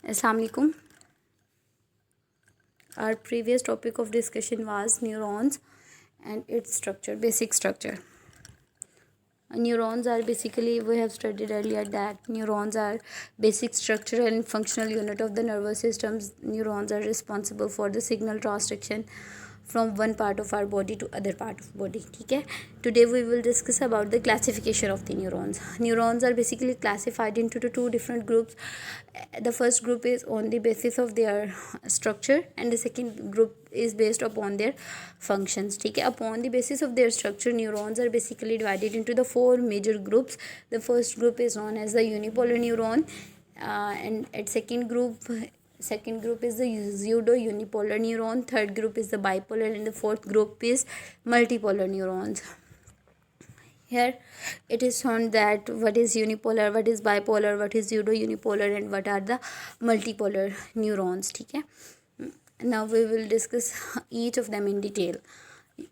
Assalamu alaikum. Our previous topic of discussion was neurons and its structure, basic structure. Neurons are basically, we have studied earlier that neurons are basic structural and functional unit of the nervous system. Neurons are responsible for the signal transduction from one part of our body to other part of body. ठीक है. Today we will discuss about the classification of the neurons. Neurons are basically classified into the two different groups. The first group is on the basis of their structure and the second group is based upon their functions. ठीक है. Upon the basis of their structure, neurons are basically divided into the four major groups. The first group is known as the unipolar neuron, and at second group is the pseudo unipolar neuron. Third group is the bipolar, and the fourth group is multipolar neurons. Here it is shown that what is unipolar, what is bipolar, what is pseudo unipolar, and what are the multipolar neurons. ठीक है. Now we will discuss each of them in detail.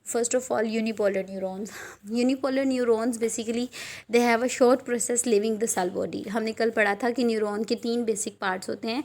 First of all, unipolar neurons. Unipolar neurons basically they have a short process leaving the cell body. हमने कल पढ़ा था कि neuron के 3 basic parts होते हैं.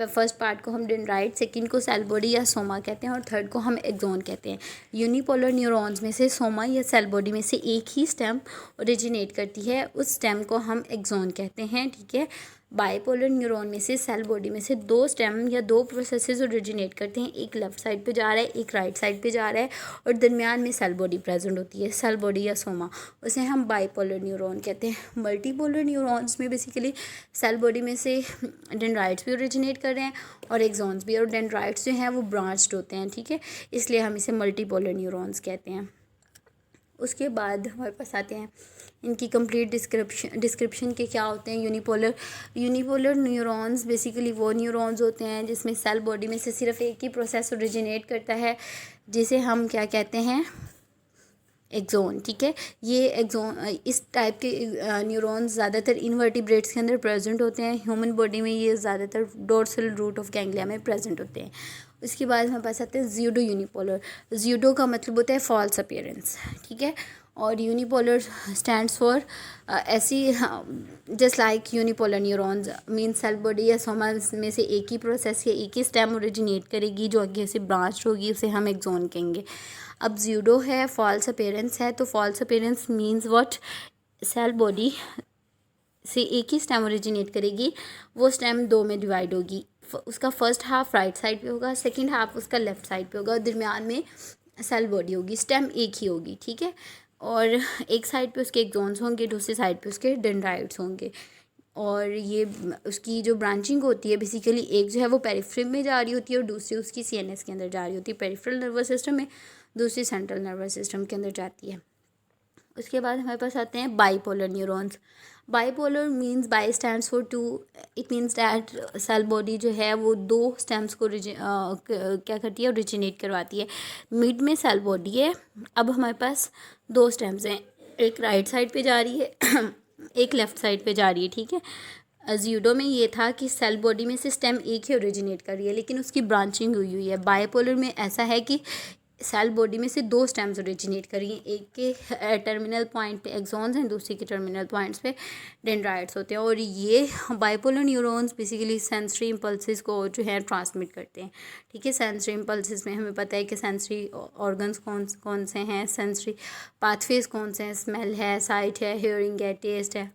फर्स्ट पार्ट को हम डेंड्राइट, सेकंड को सेल बॉडी या सोमा कहते हैं और थर्ड को हम एक्सोन कहते हैं. यूनिपोलर न्यूरॉन्स में से सोमा या सेल बॉडी में से एक ही स्टेम ओरिजिनेट करती है. उस स्टेम को हम एक्सोन कहते हैं. ठीक है. बाइपोलर न्यूरॉन में से सेल बॉडी में से 2 स्टेम या 2 प्रोसेसेस ओरिजिनेट करते हैं. एक लेफ्ट साइड पे जा रहा है, एक राइट साइड पे जा रहा है और दरमियान में सेल बॉडी प्रेजेंट होती है, सेल बॉडी या सोमा. उसे हम बाइपोलर न्यूरॉन कहते हैं. मल्टीपोलर न्यूरॉन्स में बेसिकली सेल बॉडी में से डेंड्राइट्स भी ओरिजिनेट कर रहे हैं और एक्सॉन्स भी, और डेंड्राइट्स जो हैं वो ब्रांच्ड होते हैं. ठीक है. इसलिए हम इसे मल्टीपोलर न्यूरॉन्स कहते हैं. उसके बाद हमारे पास आते हैं इनकी कंप्लीट डिस्क्रिप्शन के क्या होते हैं. यूनिपोलर न्यूरॉन्स बेसिकली वो न्यूरॉन्स होते हैं जिसमें सेल बॉडी में से सिर्फ एक ही प्रोसेस ओरिजिनेट करता है, जिसे हम क्या कहते हैं, एक्सोन. ठीक है. ये एक्सोन, इस टाइप के न्यूरॉन्स ज़्यादातर इनवर्टिब्रेट्स के अंदर प्रेजेंट होते हैं. ह्यूमन बॉडी में ये ज़्यादातर डोर्सल रूट ऑफ गैंग्लिया में प्रेजेंट होते हैं. उसके बाद हमारे पास आते हैं ज़्यूडो यूनिपोलर. ज़्यूडो का मतलब होता है फॉल्स अपीयरेंस. ठीक है. और यूनिपोलर स्टैंड्स फॉर ऐसी, just like unipolar neurons mean cell body या सोमा में से एक ही प्रोसेस या एक ही स्टेम ओरिजिनेट करेगी जो आगे से ब्रांच होगी, उसे हम एक्सोन कहेंगे. अब ज़्यूडो है, फॉल्स अपीयरेंस है. तो false appearance means what, cell body से एक ही स्टेम ओरिजिनेट करेगी, वो स्टेम 2 में डिवाइड होगी. उसका फर्स्ट हाफ राइट साइड पे होगा, सेकंड हाफ उसका लेफ्ट साइड पे होगा, दरमियान में सेल बॉडी होगी. स्टेम एक ही होगी. ठीक है. और एक साइड पे उसके एक्सॉन्स होंगे, दूसरी साइड पे उसके डेंड्राइट्स होंगे. और ये उसकी जो ब्रांचिंग होती है बेसिकली, एक जो है वो पेरिफेरल में जा रही होती है और दूसरी उसकी सीएनएस के अंदर जा रही होती है, पेरिफेरल नर्वस सिस्टम में, दूसरी सेंट्रल नर्वस सिस्टम के अंदर जाती है. उसके बाद हमारे पास आते हैं bipolar neurons. Bipolar means bi stands for 2. It means that cell body जो है वो 2 स्टेम्स को क्या करती है, ओरिजिनेट करवाती है. मिड में सेल बॉडी है. अब हमारे पास 2 स्टेम्स हैं, एक राइट साइड पे जा रही है एक लेफ्ट साइड पे जा रही है. ठीक है. ज़्यूडो में ये था कि सेल बॉडी में से स्टेम एक ही ओरिजिनेट कर रही है लेकिन उसकी ब्रांचिंग हुई हुई है. बाइपोलर में ऐसा है कि सेल बॉडी में से 2 स्टेम्स ओरिजिनेट करिए, एक के टर्मिनल पॉइंट पे एक्सॉन्स हैं, दूसरे के टर्मिनल पॉइंट्स पे डेंड्राइट्स होते हैं. और ये bipolar neurons basically sensory impulses को जो है ट्रांसमिट करते हैं. ठीक है. सेंसरी इम्पल्सेस में हमें पता है कि सेंसरी ऑर्गन्स कौन से हैं, सेंसरी पाथवेज कौन से हैं, स्मेल है, साइट है, हियरिंग है, टेस्ट है.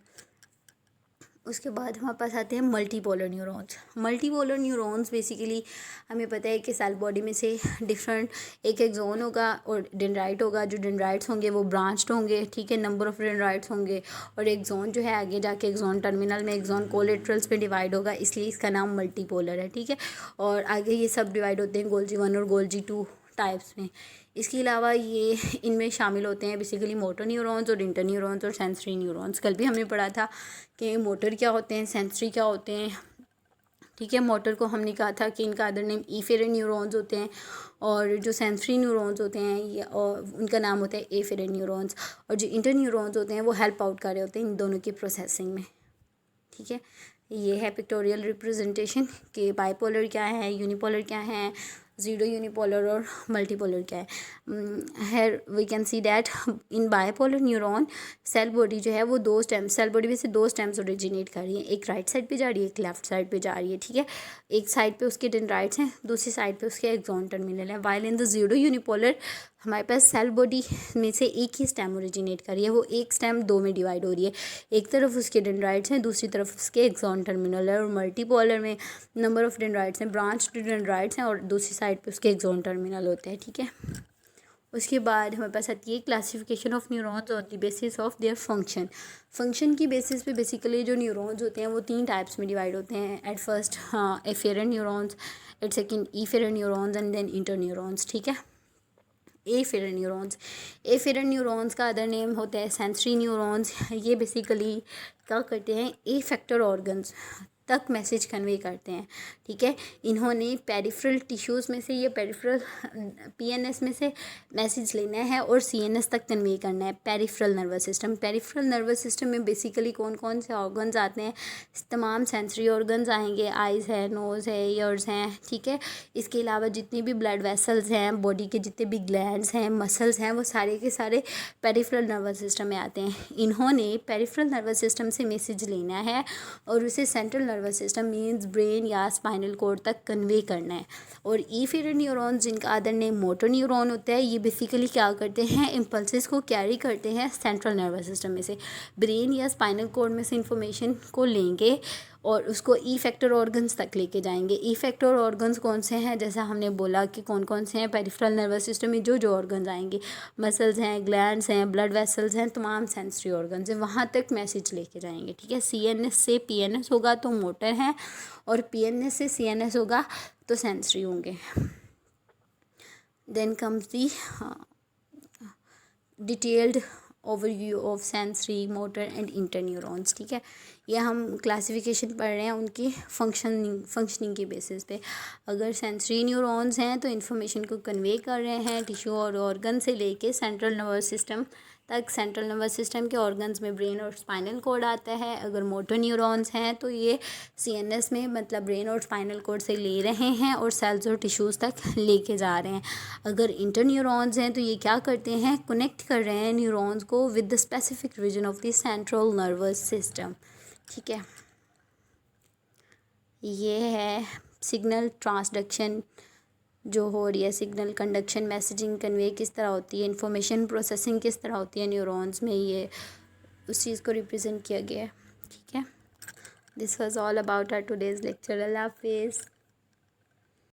उसके बाद हमारे पास आते हैं multipolar neurons. Multipolar neurons basically हमें पता है कि सेल बॉडी में से डिफरेंट, एक एक्सोन होगा और डेंड्राइट होगा. जो डेंड्राइट्स होंगे वो ब्रांच्ड होंगे. ठीक है. नंबर ऑफ डेंड्राइट्स होंगे. और एक्सोन जो है आगे जाके एक्सोन टर्मिनल में एक्सोन कोलेटरल्स में डिवाइड होगा, इसलिए इसका नाम मल्टीपोलर है. ठीक है. और आगे ये सब डिवाइड होते हैं गोल्जी 1 और गोल्जी 2 टाइप्स में. इसके अलावा ये इनमें शामिल होते हैं बेसिकली मोटर न्यूरॉन्स और इंटर न्यूरॉन्स और सेंसरी न्यूरॉन्स. कल भी हमने पढ़ा था कि मोटर क्या होते हैं, सेंसरी क्या होते हैं. ठीक है. मोटर को हमने कहा था कि इनका अदर नेम इफेरेंट न्यूरॉन्स होते हैं और जो सेंसरी न्यूरॉन्स होते हैं ये और उनका नाम होता है एफेरेंट न्यूरॉन्स. और जो इंटर न्यूरॉन्स होते हैं वो हेल्प आउट कर रहे होते हैं इन दोनों की प्रोसेसिंग में. ठीक है. ये है पिक्टोरियल रिप्रेजेंटेशन कि बाइपोलर क्या है, यूनिपोलर क्या है, ज़ीरो यूनिपोलर और मल्टीपोलर क्या है. Here we can see that in bipolar neuron cell body जो है वो दो स्टेम, सेल बॉडी में से दो स्टेम्स ओरिजिनेट कर रही हैं, एक राइट साइड पे जा रही है, एक लेफ्ट साइड पे जा रही है. ठीक है, एक साइड पे उसके डेंड्राइट्स हैं, दूसरी साइड पे उसके एक्सॉन टर्मिनल है. While in the zero unipolar हमारे पास सेल बॉडी में से एक ही स्टेम ओरिजिनेट कर रही है, वो एक स्टेम दो में डिवाइड हो रही है, एक तरफ उसके डेंड्राइट्स हैं, दूसरी तरफ उसके एक्सॉन टर्मिनल है. और मल्टीपोलर में नंबर ऑफ डेंड्राइट्स हैं, ब्रांच डेंड्राइट्स हैं, और दूसरी साइड पे उसके एक्सॉन टर्मिनल होते हैं. ठीक है, उसके बाद हमारे पास आती है classification of neurons on the basis of their function. Function की बेसिस पे बेसिकली जो न्यूरॉन्स होते हैं वो तीन टाइप्स में डिवाइड होते हैं. At first afferent neurons, at second efferent neurons and then inter neurons. ठीक है, एफेरेंट न्यूरॉन्स. एफेरेंट न्यूरॉन्स का अदर नेम होता है सेंसरी न्यूरॉन्स. ये बेसिकली क्या करते हैं, ए फैक्टर ऑर्गन्स तक मैसेज कन्वे करते हैं. ठीक है, इन्होंने पेरिफेरल टिश्यूज़ में से, ये पेरिफेरल पीएनएस में से मैसेज लेना है और सीएनएस तक कन्वे करना है. Peripheral nervous system, peripheral nervous system में बेसिकली कौन कौन से ऑर्गन्स आते हैं, तमाम सेंसरी ऑर्गन्स आएंगे, आइज़ है, नोज़ है, ईयर्स हैं. ठीक है, इसके अलावा जितनी भी ब्लड वेसल्स हैं, बॉडी के जितने भी ग्लैंड्स हैं, मसल्स हैं, वो सारे के सारे पेरिफेरल नर्वस सिस्टम में आते हैं. इन्होंने पेरिफेरल नर्वस सिस्टम से मैसेज लेना है और उसे central nervous system means brain या स्पाइनल कोड तक कन्वे करना है. और इफेरेंट न्यूरॉन्स जिनका अदर नेम मोटर न्यूरॉन होता है, ये बेसिकली क्या करते हैं, इम्पल्सेस को कैरी करते हैं सेंट्रल नर्वस सिस्टम में से, ब्रेन या स्पाइनल कोड में से इंफॉर्मेशन को लेंगे और उसको ई फैक्टर ऑर्गन्स तक लेके जाएंगे. ई फैक्टर ऑर्गन्स कौन से हैं, जैसा हमने बोला कि कौन कौन से हैं, पेरिफेरल नर्वस सिस्टम में जो जो ऑर्गन्स आएंगे, मसल्स हैं, ग्लैंड्स हैं, ब्लड वेसल्स हैं, तमाम सेंसरी ऑर्गन्स हैं, वहाँ तक मैसेज लेके जाएंगे. ठीक है, सीएनएस से पीएनएस होगा तो मोटर हैं, और पीएनएस से सीएनएस होगा तो सेंसरी होंगे. Then comes the detailed overview of sensory, motor and inter neurons. ठीक है, ये हम क्लासिफिकेशन पढ़ रहे हैं उनकी फंक्शनिंग के बेसिस पे. अगर सेंसरी न्यूरॉन्स हैं तो इन्फॉर्मेशन को कन्वे कर रहे हैं टिश्यू और ऑर्गन से लेके सेंट्रल नर्वस सिस्टम तक. सेंट्रल नर्वस सिस्टम के ऑर्गन्स में ब्रेन और स्पाइनल कोड आता है. अगर मोटर न्यूरॉन्स हैं तो ये सीएनएस में मतलब ब्रेन और स्पाइनल कोड से ले रहे हैं और सेल्स और टिश्यूज़ तक लेके जा रहे हैं. अगर इंटर न्यूरॉन्स हैं तो ये क्या करते हैं, कनेक्ट कर रहे हैं न्यूरॉन्स को with the specific region of the central nervous system. ठीक है, ये है सिग्नल ट्रांसडक्शन जो हो रही है, सिग्नल कंडक्शन, मैसेजिंग कन्वे किस तरह होती है, इंफॉर्मेशन प्रोसेसिंग किस तरह होती है न्यूरॉन्स में, ये उस चीज़ को रिप्रेजेंट किया गया है. ठीक है, this was all about our today's lecture. अल्लाह हाफिज़.